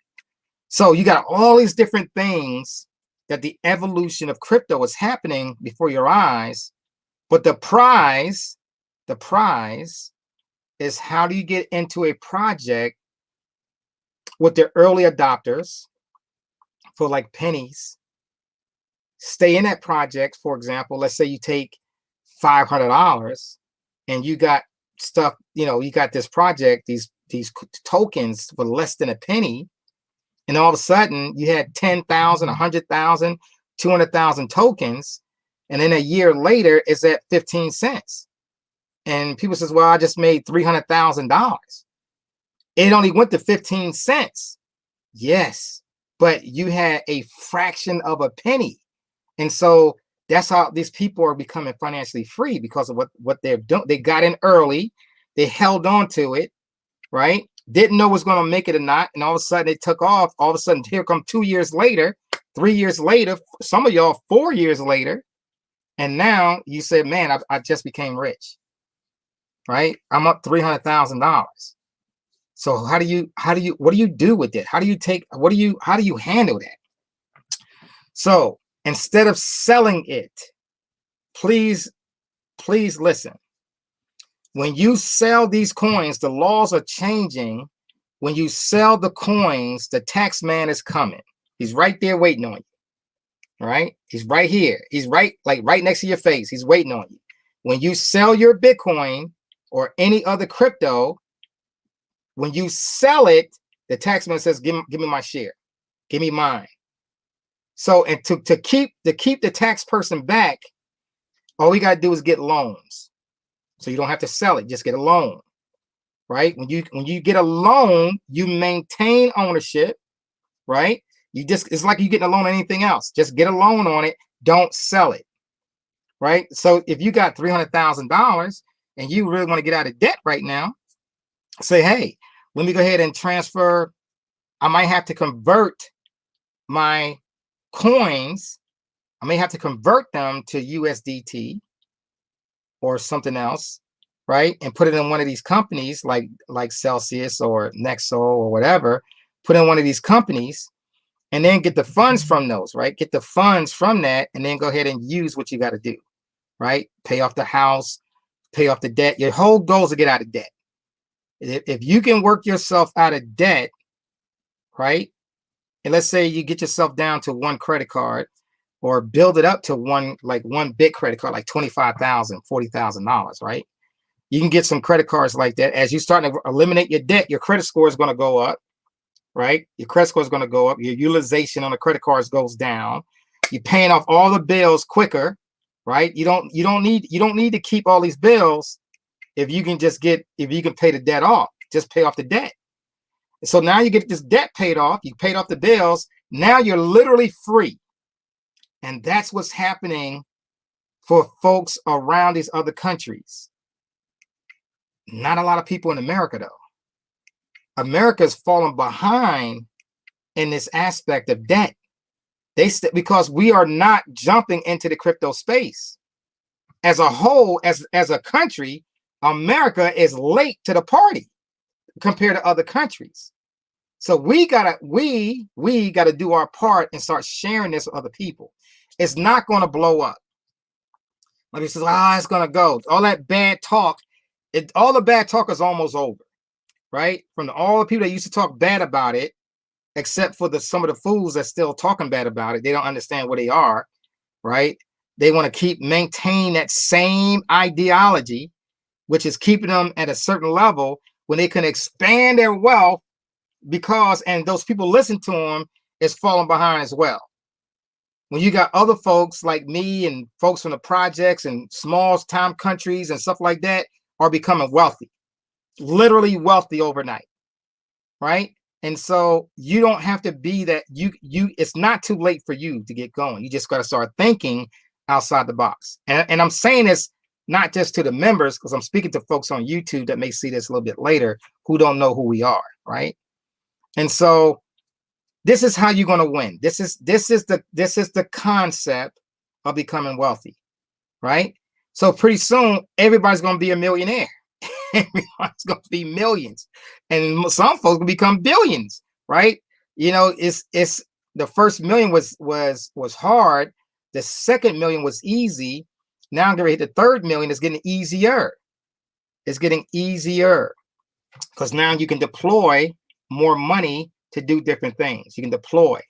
So you got all these different things that the evolution of crypto is happening before your eyes. But the prize is, how do you get into a project with the early adopters for like pennies? Stay in that project. For example, let's say you take $500 and you got stuff, you got this project, these tokens for less than a penny, and all of a sudden you had 10,000, 100,000, 200,000 tokens, and then a year later it's at 15 cents. And people says, well, I just made $300,000. It only went to 15 cents. Yes, but you had a fraction of a penny. And so that's how these people are becoming financially free, because of what they're doing. They got in early, they held on to it, right? Didn't know it was going to make it or not. And all of a sudden it took off. All of a sudden, here come 2 years later, 3 years later, some of y'all 4 years later. And now you said, man, I just became rich, right? I'm up $300,000. So what do you do with it? How do you handle that? So instead of selling it, please listen. When you sell these coins, the laws are changing. When you sell the coins, the tax man is coming. He's right there waiting on you. All right? He's right here. He's right next to your face. He's waiting on you. When you sell your Bitcoin or any other crypto, when you sell it, the tax man says, give me my share. Give me mine. So, and to keep the tax person back, all we got to do is get loans. So you don't have to sell it, just get a loan, right? When you get a loan, you maintain ownership, right? It's like you getting a loan on anything else. Just get a loan on it, don't sell it, right? So if you got $300,000 and you really want to get out of debt right now, say, hey, let me go ahead and transfer. I might have to convert my coins. I may have to convert them to USDT or something else, right? And put it in one of these companies like Celsius or Nexo or whatever, put in one of these companies and then get the funds from those, right? Get the funds from that and then go ahead and use what you got to do, right? Pay off the house, pay off the debt. Your whole goal is to get out of debt. If you can work yourself out of debt, right? And let's say you get yourself down to one credit card or build it up to one big credit card, like $25,000, $40,000, right? You can get some credit cards like that. As you start to eliminate your debt, your credit score is going to go up, right? Your credit score is going to go up. Your utilization on the credit cards goes down. You're paying off all the bills quicker, right? You don't need to keep all these bills if you can pay the debt off. Just pay off the debt. So now you get this debt paid off. You paid off the bills. Now you're literally free. And that's what's happening for folks around these other countries. Not a lot of people in America, though. America's fallen behind in this aspect of debt. Because we are not jumping into the crypto space. As a whole, as a country, America is late to the party compared to other countries. So we gotta do our part and start sharing this with other people. It's not going to blow up. Like he says, it's going to go. All that bad talk, all the bad talk is almost over, right? From all the people that used to talk bad about it, except for some of the fools that's still talking bad about it. They don't understand what they are, right? They want to maintain that same ideology, which is keeping them at a certain level when they can expand their wealth and those people listen to them is falling behind as well. When you got other folks like me and folks from the projects and small time countries and stuff like that are becoming wealthy, literally wealthy overnight, right? And so you don't have to be that. It's not too late for you to get going. You just got to start thinking outside the box. And I'm saying this not just to the members, because I'm speaking to folks on YouTube that may see this a little bit later who don't know who we are, right? And so this is how you're going to win. This is the concept of becoming wealthy, right? So pretty soon everybody's going to be a millionaire. Everybody's going to be millions, and some folks will become billions, right? You know, it's the first million was hard. The second million was easy. Now I'm going to hit the third million. It's getting easier. It's getting easier because now you can deploy more money to do different things. You can deploy,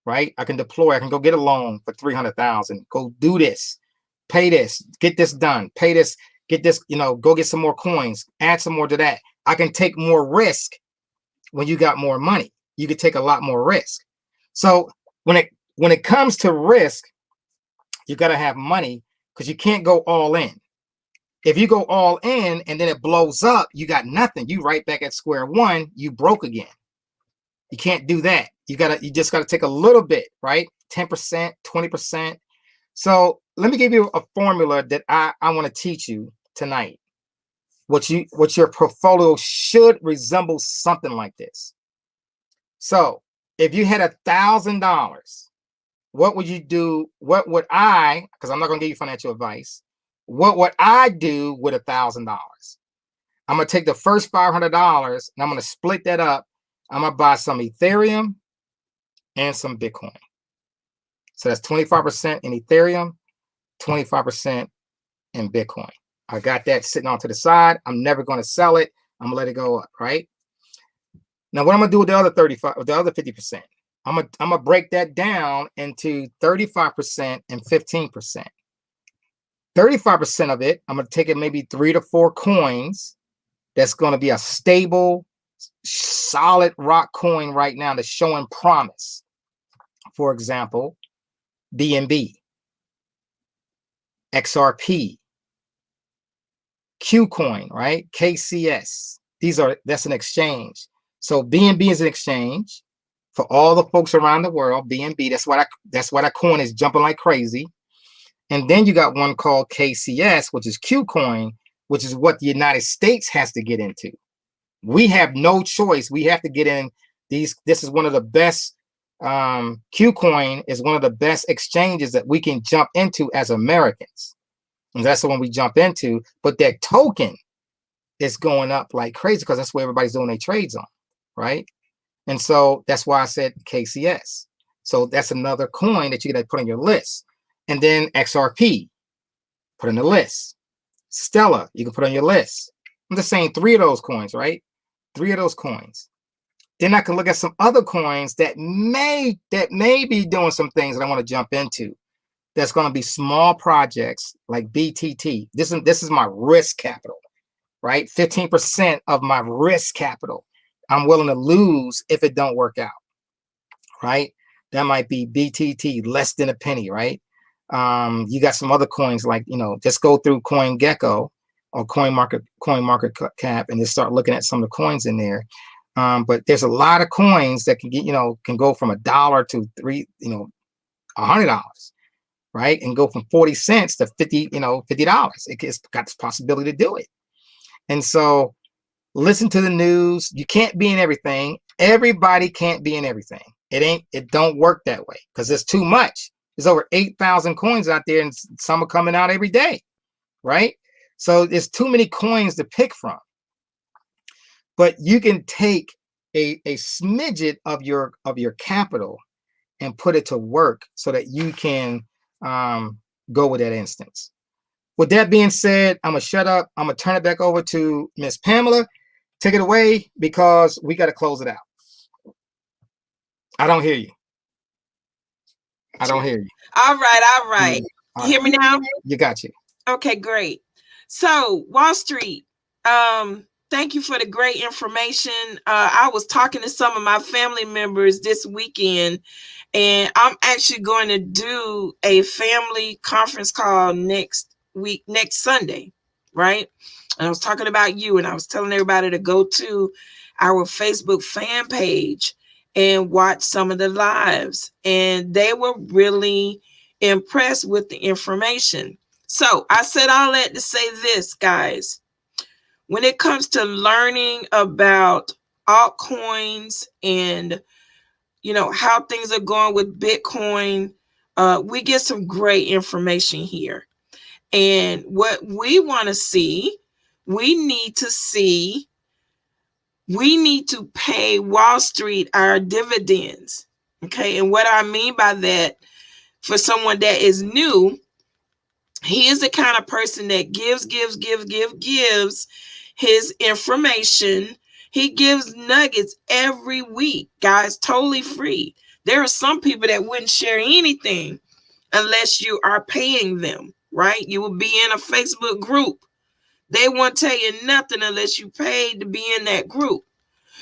right? I can go get a loan for $300,000. Go do this, pay this, get this done, pay this, get this, go get some more coins, add some more to that. I can take more risk when you got more money. You can take a lot more risk. So when it comes to risk, you got to have money because you can't go all in. If you go all in and then it blows up, you got nothing. You right back at square one, you broke again. You can't do that. You just gotta take a little bit, right? 10%, 20%. So let me give you a formula that I want to teach you tonight. What your portfolio should resemble something like this. So if you had $1,000, what would you do? What would I, because I'm not gonna give you financial advice, what would I do with $1,000? I'm gonna take the first $500 and I'm gonna split that up. I'm gonna buy some Ethereum and some Bitcoin. So that's 25% in Ethereum, 25% in Bitcoin. I got that sitting on to the side. I'm never gonna sell it. I'm gonna let it go up, right? Now, what I'm gonna do with the other 50%? I'm gonna break that down into 35% and 15%. 35% of it, I'm gonna take it maybe 3 to 4 coins. That's gonna be a stable, solid rock coin right now that's showing promise. For example, BNB, XRP, Qcoin, right? KCS. That's an exchange. So BNB is an exchange for all the folks around the world. BNB. That's why that coin is jumping like crazy. And then you got one called KCS, which is Qcoin, which is what the United States has to get into. We have no choice. We have to get in these. This is one of the best. Qcoin is one of the best exchanges that we can jump into as Americans. And that's the one we jump into. But that token is going up like crazy because that's where everybody's doing their trades on, right? And so that's why I said KCS. So that's another coin that you got to put on your list. And then XRP, put on the list. Stellar, you can put on your list. I'm just saying 3 of those coins, right? 3 of those coins. Then I can look at some other coins that may be doing some things that I want to jump into. That's going to be small projects like BTT. This is my risk capital, right? 15% of my risk capital I'm willing to lose if it don't work out, right? That might be BTT, less than a penny, right? You got some other coins like, just go through CoinGecko or CoinMarketCap and just start looking at some of the coins in there. But there's a lot of coins that can get, can go from $1 to $100, right? And go from 40 cents to $50. It's got this possibility to do it. And so listen to the news. You can't be in everything. Everybody can't be in everything. It don't work that way because there's too much. There's over 8,000 coins out there and some are coming out every day, right? So there's too many coins to pick from. But you can take a smidget of your capital and put it to work so that you can go with that instance. With that being said, I'm gonna shut up. I'm gonna turn it back over to Miss Pamela. Take it away because we got to close it out. I don't hear you. I don't hear you. All right. You hear me now? You got you. Okay, great. So Wallstreet, thank you for the great information. I was talking to some of my family members this weekend, and I'm actually going to do a family conference call next Sunday, right? And I was talking about you, and I was telling everybody to go to our Facebook fan page and watch some of the lives. And they were really impressed with the information. So I said all that to say this, guys. When it comes to learning about altcoins and, how things are going with Bitcoin, we get some great information here. And what we want to see, we need to pay Wallstreet our dividends. Okay. And what I mean by that, for someone that is new, he is the kind of person that gives his information. He gives nuggets every week, guys, totally free. There are some people that wouldn't share anything unless you are paying them, right? You will be in a Facebook group. They won't tell you nothing unless you pay to be in that group.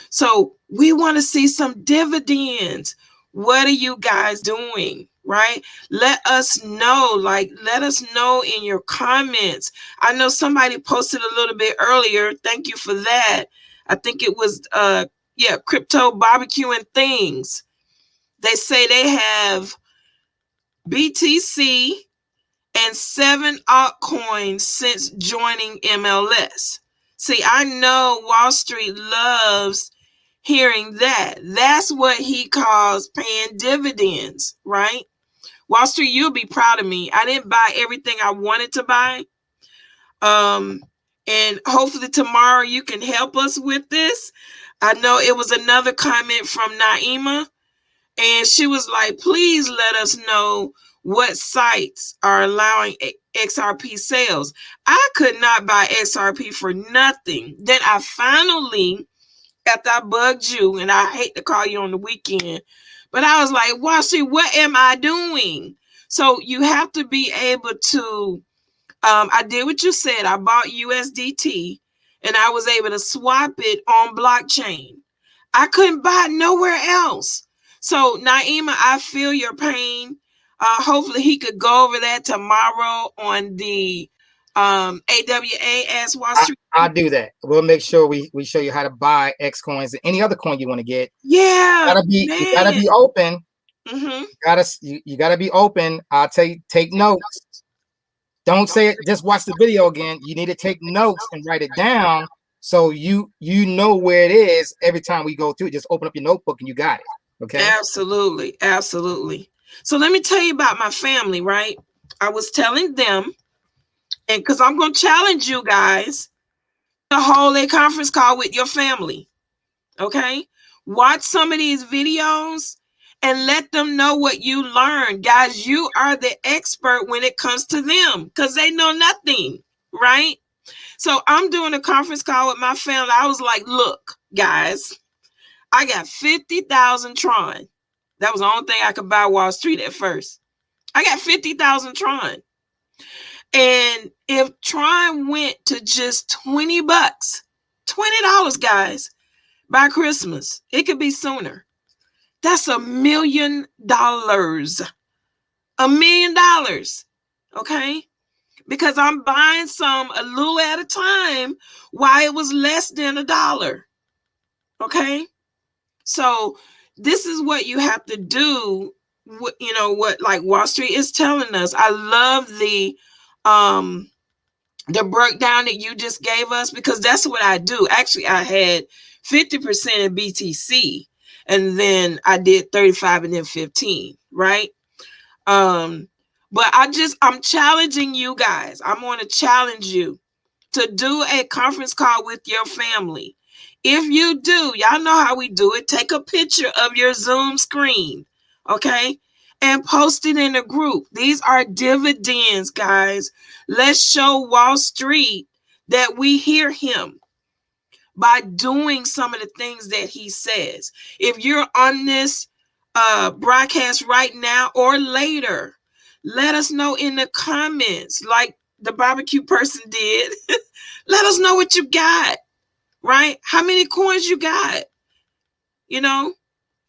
So we want to see some dividends. What are you guys doing? Right? Let us know. Let us know in your comments. I know somebody posted a little bit earlier. Thank you for that. I think it was Crypto Barbecue and Things. They say they have BTC and 7 altcoins since joining MLS. See, I know Wallstreet loves hearing that. That's what he calls paying dividends, right? Wallstreet, you'll be proud of me. I didn't buy everything I wanted to buy. And hopefully tomorrow you can help us with this. I know it was another comment from Naima, and she was like, please let us know what sites are allowing XRP sales. I could not buy XRP for nothing. Then I finally, after I bugged you, and I hate to call you on the weekend, but I was like, Wallstreet, what am I doing? So you have to be able to, I did what you said. I bought USDT and I was able to swap it on blockchain. I couldn't buy it nowhere else. So Naima, I feel your pain. Hopefully he could go over that tomorrow on the AWA as Wallstreet. I'll do that. We'll make sure we show you how to buy X coins and any other coin you want to get. Yeah, you gotta be open. Mm-hmm. You gotta be open. I'll tell you, take notes. Don't say it, just watch the video again. You need to take notes and write it down so you know where it is every time we go through it. Just open up your notebook and you got it. Okay. Absolutely. Absolutely. So let me tell you about my family, right? I was telling them, and because I'm going to challenge you guys to hold a conference call with your family. Okay. Watch some of these videos and let them know what you learned. Guys, you are the expert when it comes to them because they know nothing, right? So I'm doing a conference call with my family. I was like, look, guys, I got 50,000 Tron. That was the only thing I could buy Wallstreet at first. I got 50,000 Tron. And if Tron went to just $20, $20, guys, by Christmas, it could be sooner. That's $1 million. $1 million. Okay? Because I'm buying some a little at a time while it was less than $1. Okay? So this is what you have to do. You know what, like Wallstreet is telling us. I love the breakdown that you just gave us, because that's what I do. Actually, I had 50% in BTC, and then I did 35 and then 15, right? But I'm challenging you guys. I'm going to challenge you to do a conference call with your family. If you do, y'all know how we do it. Take a picture of your Zoom screen, okay? And post it in a group. These are dividends, guys. Let's show Wallstreet that we hear him by doing some of the things that he says. If you're on this broadcast right now or later, let us know in the comments, like the barbecue person did. Let us know what you got, right? How many coins you got, you know?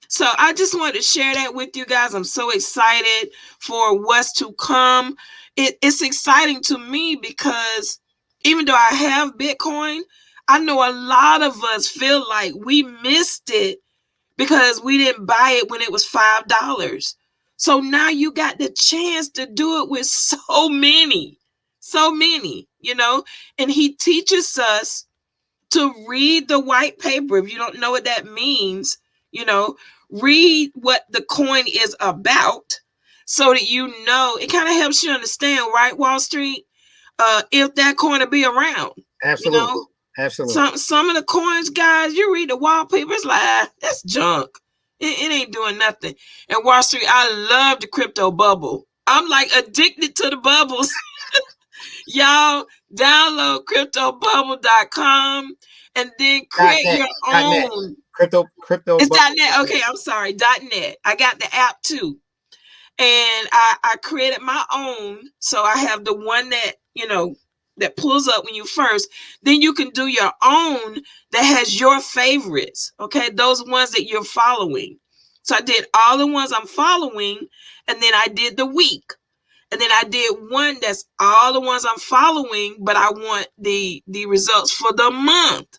So I just wanted to share that with you guys. I'm so excited for what's to come. It's exciting to me because even though I have Bitcoin, I know a lot of us feel like we missed it because we didn't buy it when it was $5. So now you got the chance to do it with so many, you know, and he teaches us to read the white paper. If you don't know what that means, you know, read what the coin is about so that you know, it kind of helps you understand, right, Wallstreet? If that coin will be around. Absolutely. You know? Absolutely. Some of the coins, guys, you read the wallpaper, it's like, that's junk. It ain't doing nothing. And Wallstreet, I love the crypto bubble. I'm like addicted to the bubbles. Y'all download cryptobubble.com and then create your own. Crypto. It's .net. Okay, I'm sorry, .net. I got the app too. And I created my own. So I have the one that, you know, that pulls up when you first. Then you can do your own that has your favorites. Okay, those ones that you're following. So I did all the ones I'm following, and then I did the week. And then I did one that's all the ones I'm following, but I want the results for the month.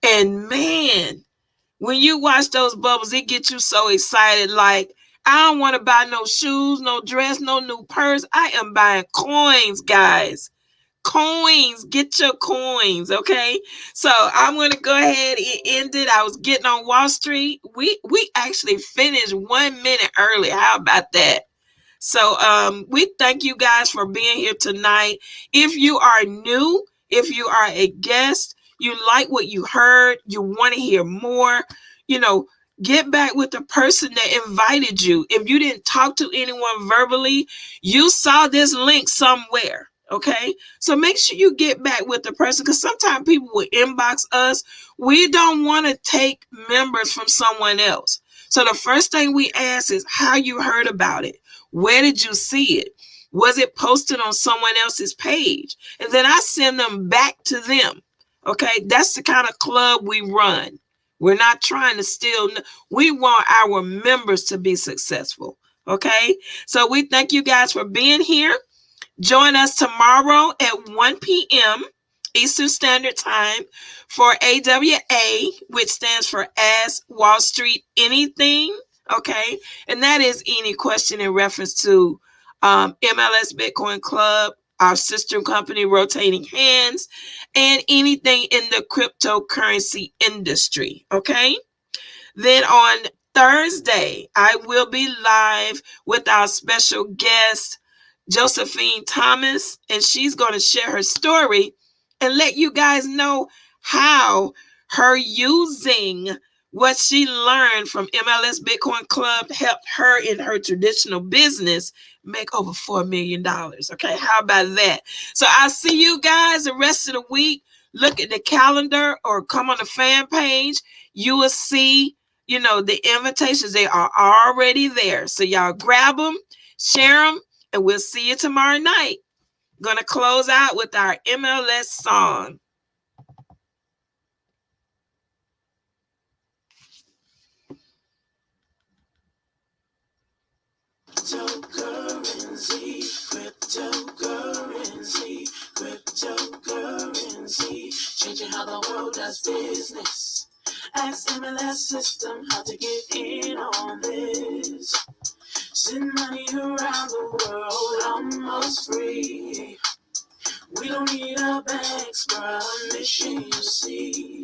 And man, when you watch those bubbles, it gets you so excited. Like, I don't want to buy no shoes, no dress, no new purse. I am buying coins, guys. Coins. Get your coins, okay? So I'm going to go ahead and end it. I was getting on Wallstreet. We actually finished 1 minute early. How about that? So we thank you guys for being here tonight. If you are new, if you are a guest, you like what you heard, you want to hear more, you know, get back with the person that invited you. If you didn't talk to anyone verbally, you saw this link somewhere. Okay, so make sure you get back with the person, because sometimes people will inbox us. We don't want to take members from someone else. So the first thing we ask is how you heard about it. Where did you see it? Was it posted on someone else's page? And then I send them back to them. Okay, that's the kind of club we run. We're not trying to steal. We want our members to be successful. Okay, so we thank you guys for being here. Join us tomorrow at 1 p.m. Eastern Standard Time for AWA, which stands for Ask Wallstreet Anything. Okay, and that is any question in reference to MLS Bitcoin Club, our sister company, Rotating Hands, and anything in the cryptocurrency industry. Okay. Then on Thursday, I will be live with our special guest, Josephine Thomas, and she's going to share her story and let you guys know how her using what she learned from MLS Bitcoin Club helped her in her traditional business make over $4 million. Okay, how about that? So I'll see you guys the rest of the week. Look at the calendar or come on the fan page. You will see, the invitations. They are already there. So y'all grab them, share them, and we'll see you tomorrow night. Gonna close out with our MLS song. Cryptocurrency, changing how the world does business. Ask MLS system how to get in on this. Send money around the world almost free. We don't need a bank's permission, you see.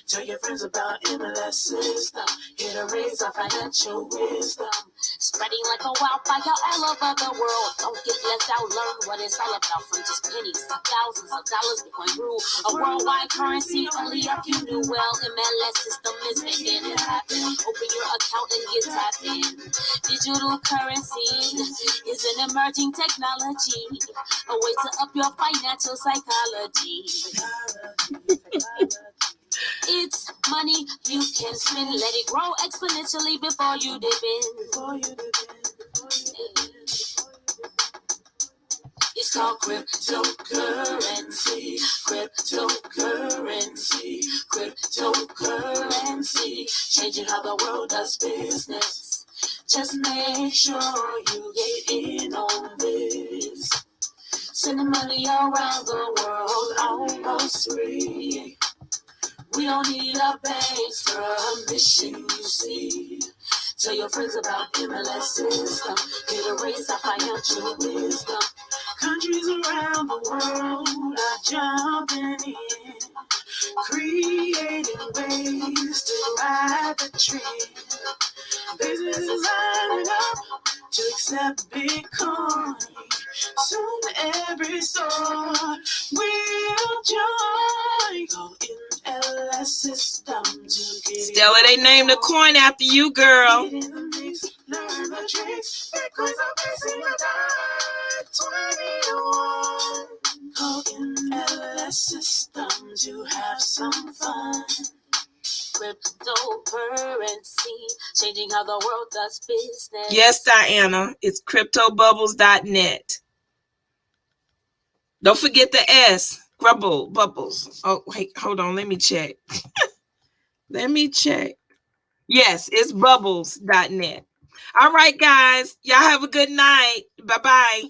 Tell your friends about MLS system. Get a raise of financial wisdom. Spreading like a wildfire all over the world. Don't get left out, learn what it's all about. From just pennies to thousands of dollars, Bitcoin grew a worldwide currency. Only if you do well. MLS system is making it happen. Open your account and get tapped in. Digital currency is an emerging technology, a way to up your financial psychology. It's money you can spend. Let it grow exponentially before you dip in. It's called cryptocurrency. Cryptocurrency. Cryptocurrency. Changing how the world does business. Just make sure you get in on this. Sending money around the world almost free. We don't need a bank's permission, you see. Tell your friends about MLS system. Get a raise of financial wisdom. Countries around the world are jumping in, creating ways to ride the trend. Businesses lining up to accept Bitcoin. Soon every store will join. Go MLS system to get Stella, they named the coin after you, girl. in the mix. Learn the tricks. Bitcoins are facing a $21. Go MLS system to have some fun. Cryptocurrency, changing how the world does business. Yes, Diana, it's cryptobubbles.net. Don't forget the S. Bubbles. Oh, wait, hold on. Let me check. Yes, it's bubbles.net. All right, guys. Y'all have a good night. Bye-bye.